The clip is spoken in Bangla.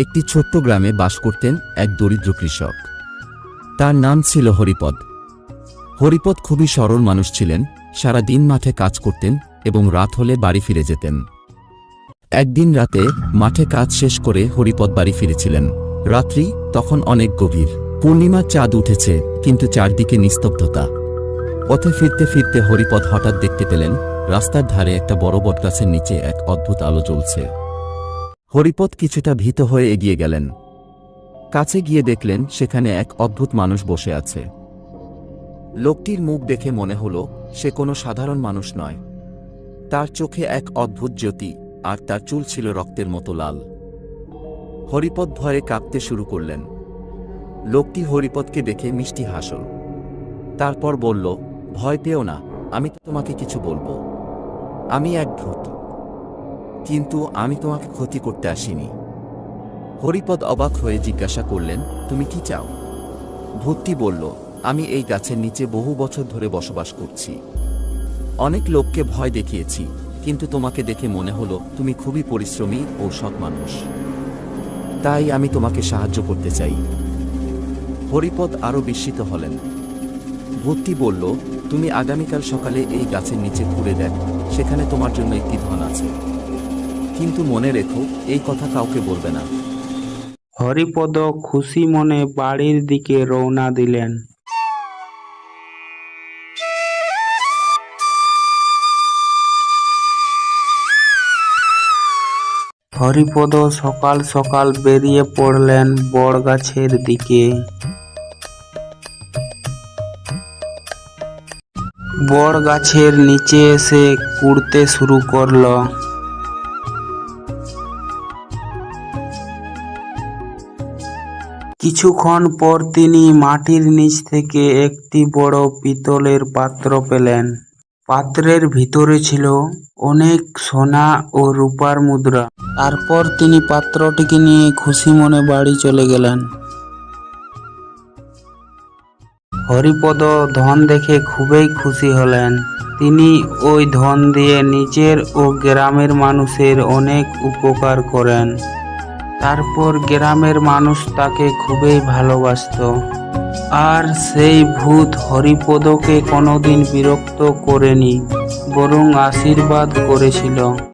একটি ছোট্ট গ্রামে বাস করতেন এক দরিদ্র কৃষক। তার নাম ছিল হরিপদ। হরিপদ খুবই সরল মানুষ ছিলেন, সারা দিন মাঠে কাজ করতেন এবং রাত হলে বাড়ি ফিরে যেতেন। একদিন রাতে মাঠে কাজ শেষ করে হরিপদ বাড়ি ফিরেছিলেন। রাত্রি তখন অনেক গভীর, পূর্ণিমার চাঁদ উঠেছে, কিন্তু চারদিকে নিস্তব্ধতা। পথে ফিরতে ফিরতে হরিপদ হঠাৎ দেখতে পেলেন রাস্তার ধারে একটা বড় বটগাছের নিচে এক অদ্ভুত আলো জ্বলছে। হরিপদ কিছুটা ভীত হয়ে এগিয়ে গেলেন। কাছে গিয়ে দেখলেন সেখানে এক অদ্ভুত মানুষ বসে আছে। লোকটির মুখ দেখে মনে হলো সে কোনো সাধারণ মানুষ নয়। তার চোখে এক অদ্ভুত জ্যোতি, আর তার চুল ছিল রক্তের মতো লাল। হরিপদ ভয়ে কাঁপতে শুরু করলেন। লোকটি হরিপদকে দেখে মিষ্টি হাসল। তারপর বলল, ভয় পেও না, আমি তোমাকে কিছু বলবো। আমি এক ভূত, কিন্তু আমি তোমাকে ক্ষতি করতে আসিনি। হরিপদ অবাক হয়ে জিজ্ঞাসা করলেন, তুমি কি চাও? ভূতটি বলল, আমি এই গাছের নিচে বহু বছর ধরে বসবাস করছি। অনেক লোককে ভয় দেখিয়েছি, কিন্তু তোমাকে দেখে মনে হলো তুমি খুবই পরিশ্রমী ও সৎ মানুষ। তাই আমি তোমাকে সাহায্য করতে চাই। হরিপদ আরও বিস্মিত হলেন। ভূতটি বলল, তুমি আগামীকাল সকালে এই গাছের নিচে ঘুরে দেখ, সেখানে তোমার জন্য একটি ধন আছে। কিন্তু মনে রেখো, এই কথা কাউকে বলবে না। হরিপদ খুশি মনে বাড়ির দিকে রওনা দিলেন। হরিপদ সকাল সকাল বেরিয়ে পড়লেন বড়গাছের দিকে। বড়গাছের নিচে এসে কুড়তে শুরু করলো। কিছুক্ষণ পর তিনি মাটির নিচ থেকে একটি বড় পিতলের পাত্র পেলেন। পাত্রের ভিতরে ছিল অনেক সোনা ও রূপার মুদ্রা। তারপর তিনি পাত্রটিকে নিয়ে খুশি মনে বাড়ি চলে গেলেন। হরিপদ ধন দেখে খুবই খুশি হলেন। তিনি ওই ধন দিয়ে নিজের ও গ্রামের মানুষের অনেক উপকার করেন। তারপর গ্রামের মানুষ তাকে খুবই ভালোবাসত, আর সেই ভূত হরিপদকে কোনোদিন বিরক্ত করেনি, বরং আশীর্বাদ করেছিল।